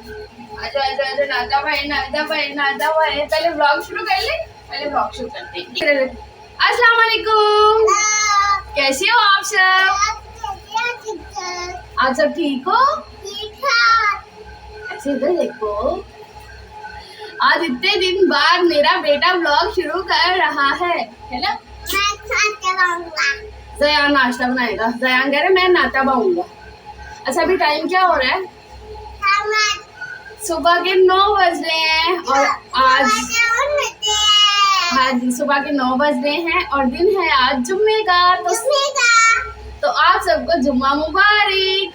आजा आजा आजा नादा भाई नादा भाई नादा भाई। पहले व्लॉग शुरू कर ले, पहले व्लॉग शुरू करते हैं। अस्सलाम वालेकुम, कैसे हो आप सब? आप सब ठीक हो? ऐसे इधर देखो, आज इतने दिन बाद मेरा बेटा व्लॉग शुरू कर रहा है ना? जयान नाश्ता बनाएगा। जयान कह रहे मैं नाश्ता बनाऊंगा। अच्छा अभी टाइम क्या हो रहा है? सुबह के 9 बज रहे हैं और आज हाँ जी सुबह के 9 बज रहे हैं और दिन है आज जुम्मे का। तो आप सबको जुम्मा मुबारक।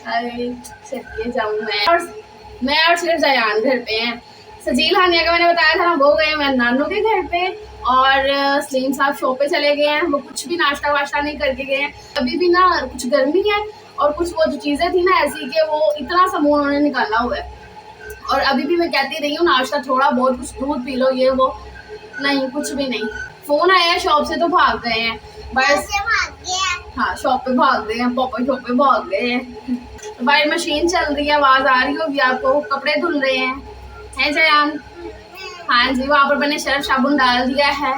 अरे चलिए जाऊँ मैं और सिर्फ जयान घर पे हैं। सजील हानिया का मैंने बताया था ना, वो गए मैं नानू के घर पे और सलीम साहब शॉप पे चले गए हैं। वो कुछ भी नाश्ता वाश्ता नहीं करके गए हैं। अभी भी ना कुछ गर्मी है और कुछ वो जो चीज़ें थी ना ऐसी कि वो इतना सा मुँह उन्होंने निकाला हुआ है। और अभी भी मैं कहती रही हूँ नाश्ता थोड़ा बहुत, कुछ दूध पी लो, ये वो नहीं, कुछ भी नहीं। फ़ोन आया है शॉप से तो भाग गए हैं बस। हाँ शॉप पे भाग गए हैं, पापा शॉप पे भाग गए हैं। बाहर मशीन चल रही है, आवाज़ आ रही होगी आपको, कपड़े धुल रहे हैं जयान? हाँ जी वहाँ पर मैंने सर्फ साबुन डाल दिया है।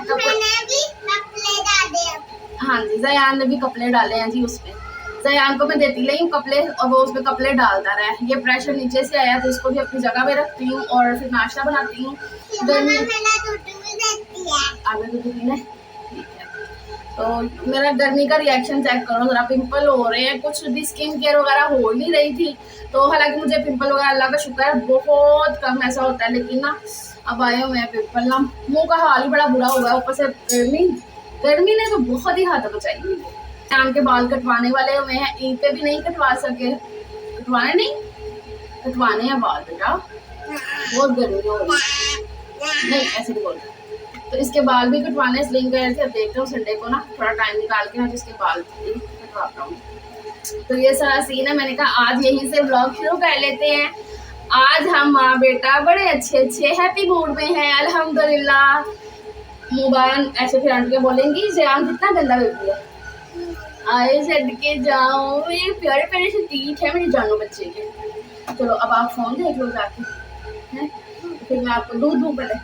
हाँ जी जयान ने भी कपड़े डाले हैं जी उसमें। जयान को मैं देती रही हूँ कपड़े और वो उसमें कपड़े डालता रहा है। ये प्रेशर नीचे से आया तो इसको भी अपनी जगह पे रखती हूँ और फिर नाश्ता बनाती हूँ। आगे तो ठीक है। तो मेरा गर्मी का रिएक्शन चेक करो जरा, पिंपल हो रहे हैं, कुछ भी स्किन केयर वगैरह हो नहीं रही थी। तो हालांकि मुझे पिंपल वगैरह अल्लाह का शुक्र है बहुत कम ऐसा होता है, लेकिन ना अब आए हुए हैं पिंपल ना, मुंह का हाल ही बड़ा बुरा हुआ है। ऊपर से गर्मी ने तो बहुत ही हाथ बचाई हुई है। शाम के बाल कटवाने वाले हुए हैं, ईद पे भी नहीं कटवा सके। कटवाने हैं बाल बेटा, बहुत गर्मी हो रही है। नहीं ऐसे नहीं बोलते। तो इसके बाल भी कटवाने इसलिए गए थे। अब देखते हूँ संडे को ना थोड़ा टाइम निकाल के ना जिसके बाल कटवाता हूँ। तो ये सारा सीन है। मैंने कहा आज यहीं से व्लॉग शुरू कर लेते हैं। आज हम माँ बेटा बड़े अच्छे हैप्पी मूड में हैं अल्हम्दुलिल्लाह। मुबारन ऐसे फिर आंटी बोलेंगी जयान कितना गंदा बेबी है, आए छड़ के जाओ। ये प्यारे प्यारे से तीत है मेरे जानू बच्चे के। चलो अब आप फोन देख लो जाके, हैं फिर मैं आपको दूध दूँ पहले।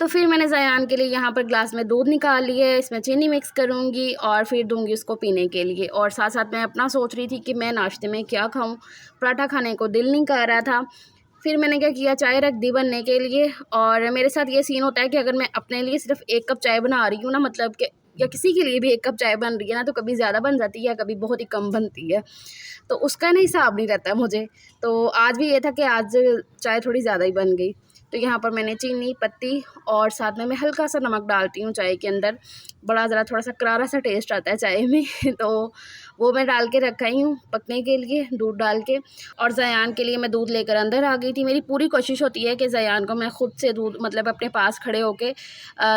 तो फिर मैंने जयान के लिए यहाँ पर ग्लास में दूध निकाल लिया है, इसमें चीनी मिक्स करूँगी और फिर दूँगी उसको पीने के लिए। और साथ साथ मैं अपना सोच रही थी कि मैं नाश्ते में क्या खाऊँ, पराठा खाने को दिल नहीं कर रहा था। फिर मैंने क्या किया, चाय रख दी बनने के लिए। और मेरे साथ ये सीन होता है कि अगर मैं अपने लिए सिर्फ 1 कप चाय बना रही हूँ ना, मतलब कि या किसी के लिए भी 1 कप चाय बन रही है ना, तो कभी ज़्यादा बन जाती है या कभी बहुत ही कम बनती है, तो उसका ना हिसाब नहीं रहता मुझे। तो आज भी ये था कि आज चाय थोड़ी ज़्यादा ही बन गई। तो यहाँ पर मैंने चीनी पत्ती और साथ में मैं हल्का सा नमक डालती हूँ चाय के अंदर, बड़ा ज़रा थोड़ा सा करारा सा टेस्ट आता है चाय में तो वो मैं डाल के रखा ही हूँ पकने के लिए दूध डाल के। और जयान के लिए मैं दूध लेकर अंदर आ गई थी। मेरी पूरी कोशिश होती है कि जयान को मैं ख़ुद से दूध मतलब अपने पास खड़े होके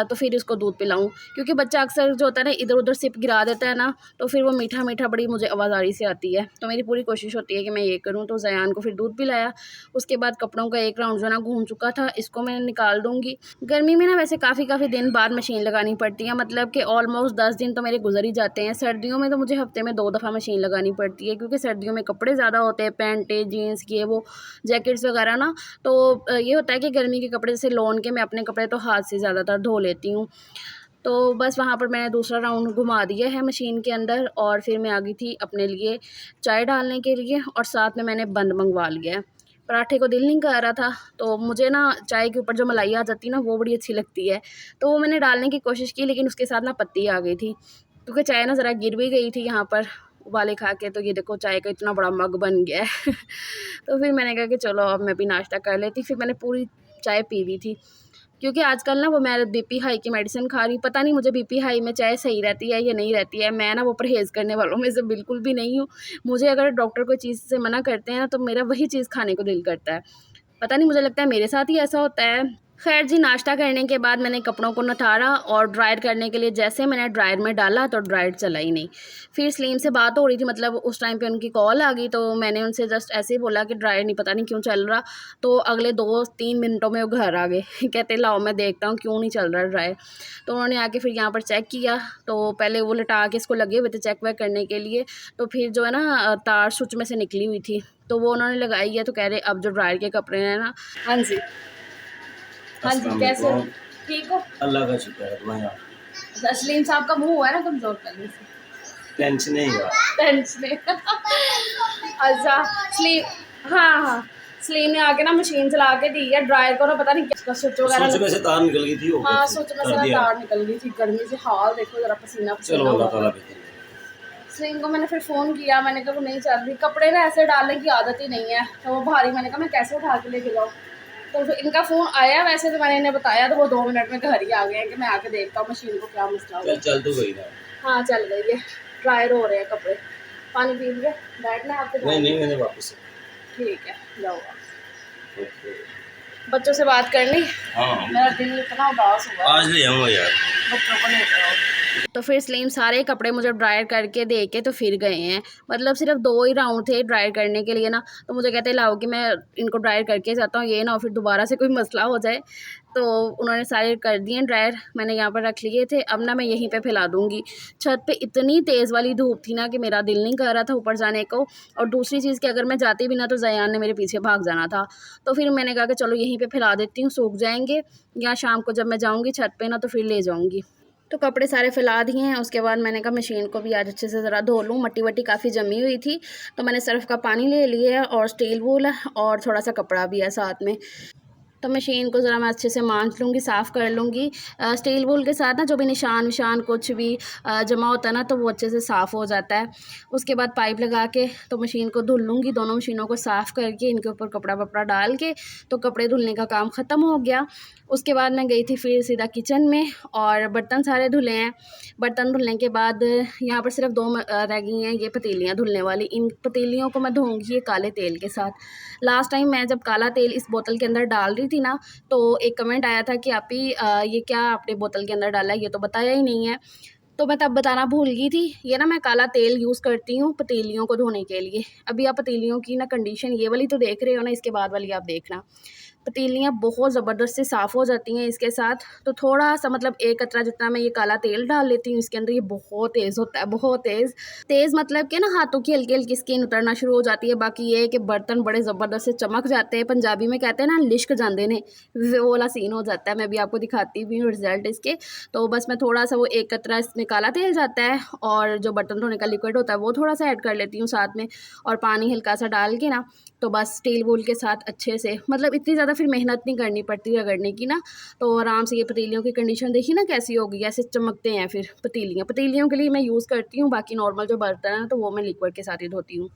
तो फिर इसको दूध पिलाऊँ, क्योंकि बच्चा अक्सर जो होता है ना इधर उधर सिप गिरा देता है ना, तो फिर वो मीठा मीठा बड़ी मुझे आवाज़ारी से आती है। तो मेरी पूरी कोशिश होती है कि मैं ये करूँ। तो जयान को फिर दूध पिलाया। उसके बाद कपड़ों का एक राउंड जो ना घूम चुका था, इसको मैं निकाल दूँगी। गर्मी में ना वैसे काफ़ी दिन बाद मशीन लगानी पड़ती है, मतलब कि ऑलमोस्ट 10 दिन तो मेरे गुजर ही जाते हैं। सर्दियों में तो मुझे हफ्ते में 2 दफ़ा मशीन लगानी पड़ती है, क्योंकि सर्दियों में कपड़े ज़्यादा होते हैं, पैंटें जीन्स ये वो जैकेट्स वगैरह ना। तो ये होता है कि गर्मी के कपड़े जैसे लॉन के मैं अपने कपड़े तो हाथ से ज़्यादातर धो लेती हूँ। तो बस वहाँ पर मैंने दूसरा राउंड घुमा दिया है मशीन के अंदर और फिर मैं आ गई थी अपने लिए चाय डालने के लिए और साथ में मैंने बंद मंगवा लिया है। पराठे को दिल नहीं कर रहा था, तो मुझे ना चाय के ऊपर जो मलाई आ जाती है ना वो बड़ी अच्छी लगती है, तो वो मैंने डालने की कोशिश की, लेकिन उसके साथ ना पत्ती आ गई थी, क्योंकि चाय ना ज़रा गिर भी गई थी यहाँ पर उबाले खा के। तो ये देखो चाय का इतना बड़ा मग बन गया है तो फिर मैंने कहा कि चलो अब मैं भी नाश्ता कर लेती। फिर मैंने पूरी चाय पी ली थी, क्योंकि आजकल ना वो मैं बीपी हाई की मेडिसिन खा रही। पता नहीं मुझे बीपी हाई में चाय सही रहती है या नहीं रहती है। मैं ना वो परहेज़ करने वालों में से बिल्कुल भी नहीं हूँ। मुझे अगर डॉक्टर कोई चीज़ से मना करते हैं ना तो मेरा वही चीज़ खाने को दिल करता है। पता नहीं मुझे लगता है मेरे साथ ही ऐसा होता है खैर जी, नाश्ता करने के बाद मैंने कपड़ों को नटारा और ड्रायर करने के लिए जैसे मैंने ड्रायर में डाला तो ड्रायर चला ही नहीं। फिर सलीम से बात हो रही थी, मतलब उस टाइम पे उनकी कॉल आ गई, तो मैंने उनसे जस्ट ऐसे ही बोला कि ड्रायर नहीं पता नहीं क्यों चल रहा। तो अगले 2-3 मिनटों में वो घर आ गए कहते लाओ मैं देखता हूँ क्यों नहीं चल रहा ड्रायर। तो उन्होंने आके फिर यहाँ पर चेक किया, तो पहले वो लटा के इसको लगे हुए थे चेक वेक करने के लिए। तो फिर जो है ना तार स्विच में से निकली हुई थी, तो वो उन्होंने लगाई है। तो कह रहे अब जो ड्रायर के कपड़े हैं ना। हाँ जी, हाँ जी, कैसे हो? ठीक हो? अल्लाह का शुक्र है तुम्हारा। सलीम साहब का मुंह हुआ है ना कमजोर करने से, टेंशन नहीं हुआ, टेंशन अच्छा सलीम, हाँ हाँ, सलीम ने आके ना मशीन चला के दी है ड्रायर को ना, पता नहीं क्या स्विच वगैरह स्विच में से तार निकल गई थी। हाँ, स्विच में से तार निकल गई थी गर्मी से। हाल देखो जरा, पसीना चलो पसीना। अल्लाह ताला बेहतर। सलीम को मैंने फिर फ़ोन किया, मैंने कहा वो नहीं चल रही, कपड़े ना ऐसे डालने की आदत ही नहीं है, तो वो भारी, मैंने कहा मैं कैसे उठा के लेके जाऊँ। तो फिर इनका फ़ोन आया, वैसे तो मैंने इन्हें बताया, तो वो 2 मिनट में घर ही आ गए हैं कि मैं आके देखता हूँ मशीन को क्या मसला हुआ। चल तो गई ना। हाँ चल गई है, ड्रायर हो रहे हैं कपड़े। पानी पी लिए, बैठना है आपके? नहीं मैंने वापस। ठीक है, जाओ आप। बच्चों से बात कर ली। हाँ, मेरा दिल इतना उदास हुआ, आज ले आऊँगा यार, बच्चों को लेकर आओ। तो फिर सलीम सारे कपड़े मुझे ड्रायर करके दे के तो फिर गए हैं, मतलब सिर्फ 2 ही राउंड थे ड्रायर करने के लिए ना। तो मुझे कहते लाओ कि मैं इनको ड्रायर करके जाता हूँ, ये ना हो फिर दोबारा से कोई मसला हो जाए। तो उन्होंने सारे कर दिए ड्रायर, मैंने यहाँ पर रख लिए थे। अब ना मैं यहीं पे फैला दूँगी। छत पे इतनी तेज़ वाली धूप थी ना कि मेरा दिल नहीं कर रहा था ऊपर जाने को। और दूसरी चीज़ कि अगर मैं जाती भी ना तो ज़यान ने मेरे पीछे भाग जाना था। तो फिर मैंने कहा कि चलो यहीं पे फैला देती हूँ, सूख जाएंगे, या शाम को जब मैं जाऊँगी छत पे ना तो फिर ले जाऊँगी। तो कपड़े सारे फैला दिए हैं। उसके बाद मैंने कहा मशीन को भी आज अच्छे से ज़रा धो लूँ, मट्टी वट्टी काफ़ी जमी हुई थी। तो मैंने सर्फ़ का पानी ले लिया है और स्टील वूल और थोड़ा सा कपड़ा भी है साथ में। तो मशीन को ज़रा मैं अच्छे से मांज लूँगी, साफ़ कर लूँगी। स्टील वूल के साथ ना जो भी निशान विशान कुछ भी जमा होता है ना तो वो अच्छे से साफ़ हो जाता है। उसके बाद पाइप लगा के तो मशीन को धुल लूँगी, दोनों मशीनों को साफ़ करके इनके ऊपर कपड़ा वपड़ा डाल के तो कपड़े धुलने का काम ख़त्म हो गया। उसके बाद मैं गई थी फिर सीधा किचन में और बर्तन सारे धुले हैं। बर्तन धुलने के बाद यहाँ पर सिर्फ 2 रह गई हैं ये पतीलियाँ धुलने वाली। इन पतीलियों को मैं धोऊँगी ये काले तेल के साथ। लास्ट टाइम मैं जब काला तेल इस बोतल के अंदर डाल रही थी ना तो एक कमेंट आया था कि आपी ये क्या आपने बोतल के अंदर डाला है, ये तो बताया ही नहीं है। तो मैं तब बताना भूल गई थी। ये ना मैं काला तेल यूज़ करती हूँ पतीलियों को धोने के लिए। अभी आप पतीलियों की ना कंडीशन ये वाली तो देख रहे हो ना, इसके बाद वाली आप देखना। पतीलियाँ बहुत ज़बरदस्त से साफ़ हो जाती हैं इसके साथ। तो थोड़ा-सा मतलब 1 कतरा जितना मैं ये काला तेल डाल लेती हूँ इसके अंदर। ये बहुत तेज़ होता है, बहुत तेज़। तेज़ मतलब कि ना हाथों की हल्की-हल्की स्किन उतरना शुरू हो जाती है। बाकी ये है कि बर्तन बड़े ज़बरदस्त से चमक जाते हैं। पंजाबी में कहते हैं ना लिश्क जांदे ने, वो वाला सीन हो जाता है। मैं भी आपको दिखाती भी हूँ रिज़ल्ट इसके। तो बस मैं थोड़ा-सा वो 1 कतरा इसमें काला तेल जाता है और जो बर्तन धोने का लिक्विड होता है वो थोड़ा-सा ऐड कर लेती हूँ साथ में और पानी हल्का-सा डाल के ना तो बस स्टील वूल के साथ अच्छे से, मतलब इतनी ज़्यादा फिर मेहनत नहीं करनी पड़ती रगड़ने की ना। तो आराम से ये पतीलियों की कंडीशन देखिए ना कैसी होगी, ऐसे चमकते हैं फिर पतीलियाँ। पतीलियों के लिए मैं यूज़ करती हूँ, बाकी नॉर्मल जो बर्तन है तो वो मैं लिक्विड के साथ ही धोती हूँ।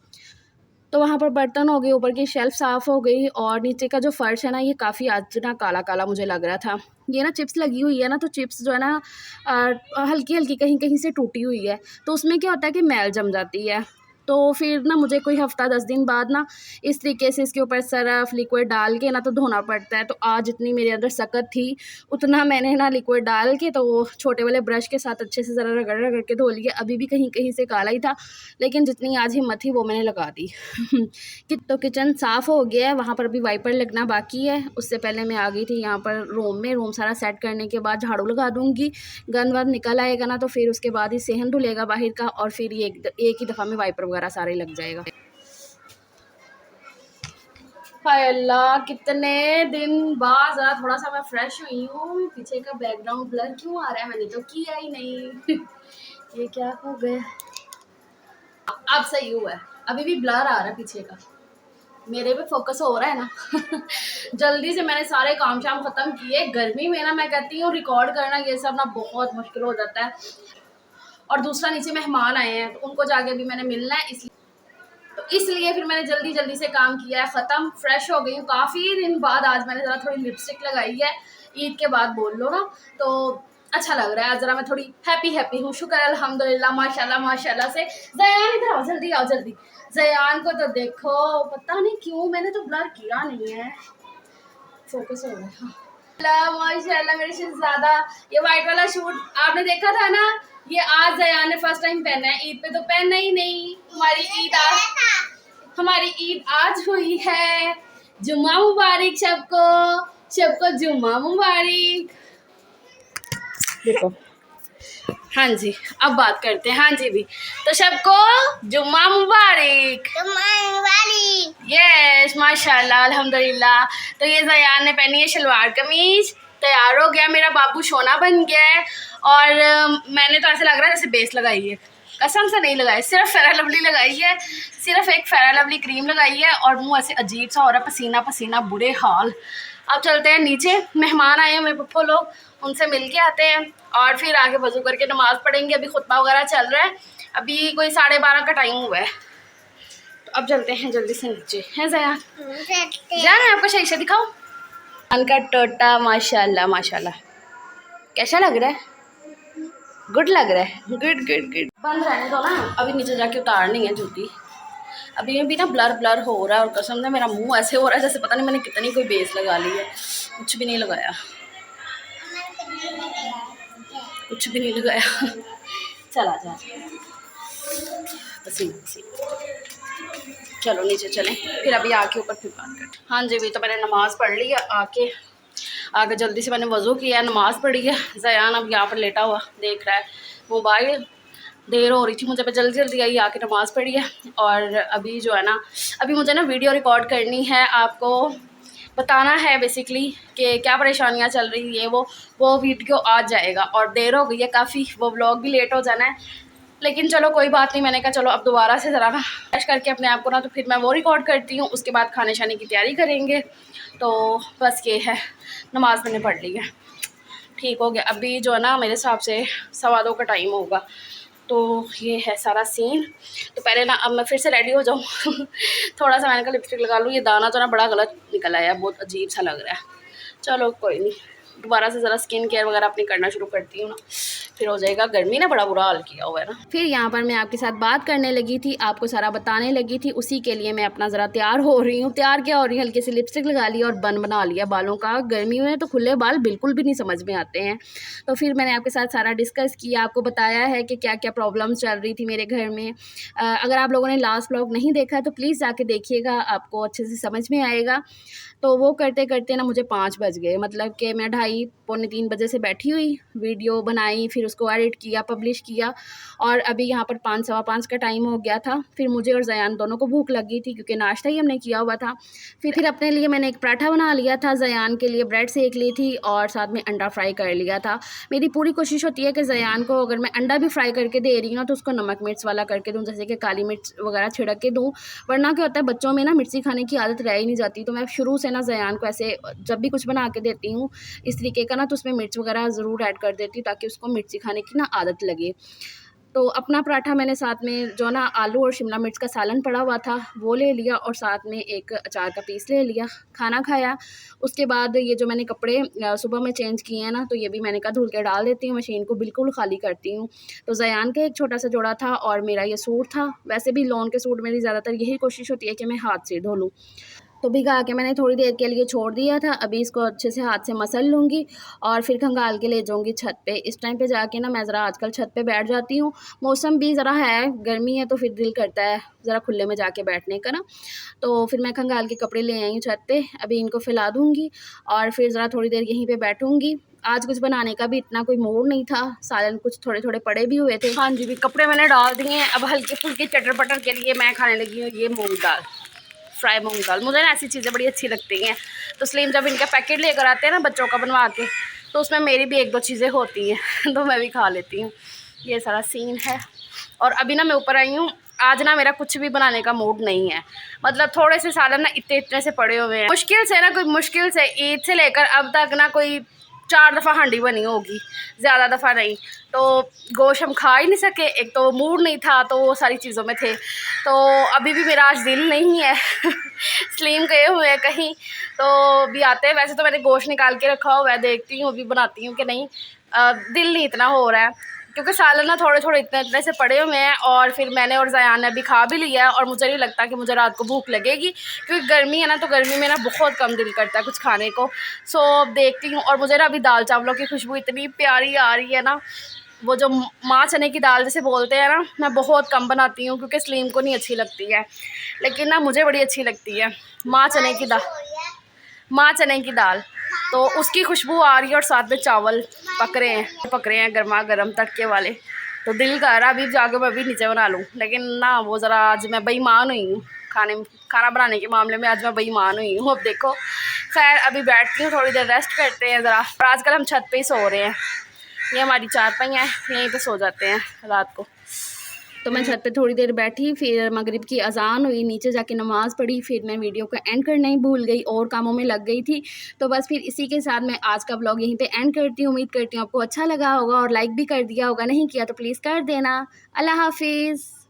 तो वहाँ पर बर्तन हो गए, ऊपर की शेल्फ़ साफ़ हो गई और नीचे का जो फ़र्श है ना ये काफ़ी आज ना काला-काला मुझे लग रहा था। ये ना चिप्स लगी हुई है ना, तो चिप्स जो है ना हल्की-हल्की कहीं-कहीं से टूटी हुई है। तो उसमें क्या होता है कि मैल जम जाती है। तो फिर ना मुझे कोई हफ़्ता 10 दिन बाद ना इस तरीके से इसके ऊपर सरफ़ लिक्विड डाल के ना तो धोना पड़ता है। तो आज जितनी मेरे अंदर सकत थी उतना मैंने ना लिक्विड डाल के तो वो छोटे वाले ब्रश के साथ अच्छे से ज़रा रगड़-रगड़ के धो लिया। अभी भी कहीं-कहीं से काला ही था, लेकिन जितनी आज हिम्मत थी वो मैंने लगा दी। तो किचन साफ़ हो गया है, वहाँ पर भी वाइपर लगना बाकी है। उससे पहले मैं आ गई थी यहाँ पर रूम में। रूम सारा सेट करने के बाद झाड़ू लगा दूँगी। गंद वंद निकल आएगा ना तो फिर उसके बाद ही सेहन धुलेगा बाहर का और फिर ये एक ही दफ़ा में वाइपर वगैरह सारे लग जाएगा। हाय अल्लाह, कितने दिन बाद ज़रा थोड़ा सा मैं फ्रेश हुई हूँ। पीछे का बैकग्राउंड ब्लर क्यों आ रहा है, मैंने तो किया ही नहीं। ये क्या हो गया, अब सही हुआ है। अभी भी ब्लर आ रहा है पीछे का, मेरे पे फोकस हो रहा है ना। जल्दी से मैंने सारे काम शाम ख़त्म किए। गर्मी में ना मैं कहती हूँ रिकॉर्ड करना ये सब ना बहुत मुश्किल हो जाता है। और दूसरा नीचे मेहमान आए हैं तो उनको जाके भी मैंने मिलना है, इसलिए फिर मैंने जल्दी जल्दी से काम किया है ख़त्म। फ्रेश हो गई हूँ काफ़ी दिन बाद। आज मैंने ज़रा थोड़ी लिपस्टिक लगाई है, ईद के बाद बोल लो ना, तो अच्छा लग रहा है। आज ज़रा मैं थोड़ी हैप्पी हूँ, शुक्र अल्हम्दुलिल्लाह, माशाल्लाह माशाल्लाह से। ज़यान इधर आओ, जल्दी आओ जल्दी। ज़यान को तो देखो, पता नहीं क्यों मैंने तो ब्लर किया नहीं है, फोकस हो रहा है। हाँ माशाल्लाह मेरे शहजादा। ये वाइट वाला सूट आपने देखा था ना, ये आज जयान ने फर्स्ट टाइम पहना है। ईद पे तो पहना ही नहीं। हमारी ईद आज हुई है। जुम्मा मुबारक सबको, सबको जुम्मा मुबारक। देखो, हाँ जी, अब बात करते हैं। हाँ जी भी, तो सबको जुम्मा मुबारक। यस माशाल्लाह अल्हम्दुलिल्लाह। तो ये जयान ने पहनी है शलवार कमीज, तैयार हो गया, मेरा बाबू सोना बन गया है। और मैंने तो ऐसा लग रहा है जैसे बेस लगाई है, कसम से नहीं लगाई, सिर्फ फेयर लवली लगाई है, सिर्फ एक फेयर लवली क्रीम लगाई है और मुंह ऐसे अजीब सा हो रहा है, पसीना पसीना बुरे हाल। अब चलते हैं नीचे, मेहमान आए हैं मेरे पप्पो लोग, उनसे मिल के आते हैं और फिर आगे वजू करके नमाज़ पढ़ेंगे। अभी खुतबा वगैरह चल रहा है, अभी कोई 12:30 का टाइम हुआ है। तो अब चलते हैं जल्दी से नीचे। है जया, जाना है आपको? सही से दिखाओ उनका टोटा। माशाल्लाह माशाल्लाह, कैसा लग रहा है? गुड लग रहा है, गुड गुड गुड। बंद रहने दो ना, अभी नीचे जाके उतारनी है जूती। अभी भी ना ब्लर ब्लर हो रहा है और कसम से मेरा मुंह ऐसे हो रहा है जैसे पता नहीं मैंने कितनी कोई बेस लगा ली है। कुछ भी नहीं लगाया, कुछ भी नहीं लगाया। चला जा, पसीना पसीना। चलो नीचे चलें, फिर अभी आके ऊपर फिर बात करते। हाँ जी भी, तो मैंने नमाज़ पढ़ ली है। आके जल्दी से मैंने वज़ू किया, नमाज़ पढ़ी है। ज़यान अब यहाँ पर लेटा हुआ देख रहा है मोबाइल। देर हो रही थी मुझे, जल्दी जल्दी आई, आके नमाज़ पढ़ी है। और अभी जो है ना, अभी मुझे ना वीडियो रिकॉर्ड करनी है, आपको बताना है बेसिकली कि क्या परेशानियाँ चल रही है। वो वीडियो आ जाएगा और देर हो गई है काफ़ी, वो व्लॉग भी लेट हो जाना है। लेकिन चलो कोई बात नहीं, मैंने कहा चलो अब दोबारा से ज़रा ना फ्रेश करके अपने आप को ना, तो फिर मैं वो रिकॉर्ड करती हूँ। उसके बाद खाने शाने की तैयारी करेंगे। तो बस ये है, नमाज़ मैंने पढ़ ली है, ठीक हो गया। अभी जो है ना मेरे हिसाब से 2:15 का टाइम होगा। तो ये है सारा सीन। तो पहले ना अब मैं फिर से रेडी हो जाऊँ। थोड़ा सा मैंने कहा लिपस्टिक लगा लूँ। ये दाना तो ना बड़ा गलत निकल आया, बहुत अजीब सा लग रहा है। चलो कोई नहीं, दोबारा से ज़रा स्किन केयर वगैरह अपनी करना शुरू करती हूँ ना, फिर हो जाएगा। गर्मी ने बड़ा बुरा हाल किया हुआ है ना। फिर यहाँ पर मैं आपके साथ बात करने लगी थी, आपको सारा बताने लगी थी, उसी के लिए मैं अपना ज़रा तैयार हो रही हूँ। तैयार क्या हो रही है, हल्की सी लिपस्टिक लगा ली और बन बना लिया बालों का। गर्मी में तो खुले बाल बिल्कुल भी नहीं समझ में आते हैं। तो फिर मैंने आपके साथ सारा डिस्कस किया, आपको बताया है कि क्या क्या प्रॉब्लम्स चल रही थी मेरे घर में। अगर आप लोगों ने लास्ट व्लॉग नहीं देखा है तो प्लीज़ जाके देखिएगा, आपको अच्छे से समझ में आएगा। तो वो करते करते ना मुझे 5 बज गए, मतलब कि मैं 2:30 पौने 3 बजे से बैठी हुई, वीडियो बनाई, फिर उसको एडिट किया, पब्लिश किया और अभी यहाँ पर 5 सवा 5 का टाइम हो गया था। फिर मुझे और ज़यान दोनों को भूख लगी थी क्योंकि नाश्ता ही हमने किया हुआ था। फिर अपने लिए मैंने एक पराठा बना लिया था, ज़यान के लिए ब्रेड सेक ली थी और साथ में अंडा फ्राई कर लिया था। मेरी पूरी कोशिश होती है कि ज़यान को अगर मैं अंडा भी फ्राई करके दे रही हूँ ना तो उसको नमक मिर्च वाला करके दूँ, जैसे कि काली मिर्च वगैरह छिड़क के दूँ। वरना क्या होता है, बच्चों में ना मिर्ची खाने की आदत रह ही नहीं जाती। तो मैं शुरू से ना ज़यान को ऐसे जब भी कुछ बना के देती हूँ इस तरीके का ना, तो उसमें मिर्च वगैरह ज़रूर ऐड कर देती हूँ ताकि उसको मिर्ची खाने की ना आदत लगे। तो अपना पराठा मैंने साथ में जो ना आलू और शिमला मिर्च का सालन पड़ा हुआ था वो ले लिया और साथ में एक अचार का पीस ले लिया, खाना खाया। उसके बाद ये जो मैंने कपड़े सुबह में चेंज किए हैं ना, तो ये भी मैंने कहा धुल के डाल देती हूँ, मशीन को बिल्कुल खाली करती हूँ। तो ज़यान का एक छोटा सा जोड़ा था और मेरा ये सूट था। वैसे भी लॉन के सूट मेरी ज़्यादातर यही कोशिश होती है कि मैं हाथ से धो लूँ। तो भिगा के मैंने थोड़ी देर के लिए छोड़ दिया था। अभी इसको अच्छे से हाथ से मसल लूँगी और फिर खंगाल के ले जाऊँगी छत पे। इस टाइम पे जाके ना मैं ज़रा आजकल छत पे बैठ जाती हूँ। मौसम भी ज़रा है, गर्मी है, तो फिर दिल करता है ज़रा खुले में जाके बैठने का ना। तो फिर मैं खंगाल के कपड़े ले आई हूँ छत पे। अभी इनको फैला दूँगी और फिर ज़रा थोड़ी देर यहीं पर बैठूँगी। आज कुछ बनाने का भी इतना कोई मूड नहीं था, सालन कुछ थोड़े थोड़े पड़े भी हुए थे। हाँ जी, भी कपड़े मैंने डाल दिए हैं। अब हल्के फुल्के चटर पटर के लिए मैं खाने लगी हूँ ये मूंग दाल, फ्राई मूंग दाल। मुझे ना ऐसी चीज़ें बड़ी अच्छी लगती हैं। तो स्लीम जब इनका पैकेट लेकर आते हैं ना बच्चों का बनवा के, तो उसमें मेरी भी 1-2 चीज़ें होती हैं तो मैं भी खा लेती हूँ। ये सारा सीन है। और अभी ना मैं ऊपर आई हूँ। आज ना मेरा कुछ भी बनाने का मूड नहीं है, मतलब थोड़े से सालन ना इतने से पड़े हुए हैं। मुश्किल से ईद से लेकर अब तक ना कोई 4 दफ़ा हांडी बनी होगी, ज़्यादा दफ़ा नहीं। तो गोश्त हम खा ही नहीं सके, एक तो मूड नहीं था, तो वो सारी चीज़ों में थे। तो अभी भी मेरा आज दिल नहीं है। स्लीम गए हुए हैं कहीं, तो अभी आते हैं। वैसे तो मैंने गोश्त निकाल के रखा हुआ है, देखती हूँ अभी बनाती हूँ कि नहीं। दिल नहीं इतना हो रहा है। क्योंकि सालन ना थोड़े थोड़े इतने इतने से पड़े हुए हैं और फिर मैंने और ज़यान ने अभी खा भी लिया है और मुझे नहीं लगता कि मुझे रात को भूख लगेगी क्योंकि गर्मी है ना, तो गर्मी में ना बहुत कम दिल करता है कुछ खाने को। सो अब देखती हूँ। और मुझे ना अभी दाल चावलों की खुशबू इतनी प्यारी आ रही है ना, वो जो माँ चने की दाल जैसे बोलते हैं ना, मैं बहुत कम बनाती हूँ क्योंकि सलीम को नहीं अच्छी लगती है, लेकिन ना मुझे बड़ी अच्छी लगती है माँ चने की दाल। तो उसकी खुशबू आ रही है और साथ में चावल पक रहे हैं गर्मा गर्म तड़के वाले। तो दिल कर रहा अभी जाकर मैं भी नीचे बना लूँ, लेकिन ना वो ज़रा आज मैं बेईमान हुई हूँ खाना बनाने के मामले में। आज मैं बेईमान हुई हूँ। अब देखो, खैर अभी बैठती हूँ, थोड़ी देर रेस्ट करते हैं ज़रा। और आजकल हम छत पे ही सो रहे हैं, ये हमारी चारपाई है, यहीं पे सो जाते हैं रात को। तो मैं छत पे थोड़ी देर बैठी, फिर मगरिब की अजान हुई, नीचे जाके नमाज़ पढ़ी, फिर मैं वीडियो को एंड करना ही भूल गई और कामों में लग गई थी। तो बस फिर इसी के साथ मैं आज का व्लॉग यहीं पे एंड करती हूँ। उम्मीद करती हूँ आपको अच्छा लगा होगा और लाइक भी कर दिया होगा, नहीं किया तो प्लीज़ कर देना। अल्लाह हाफिज़।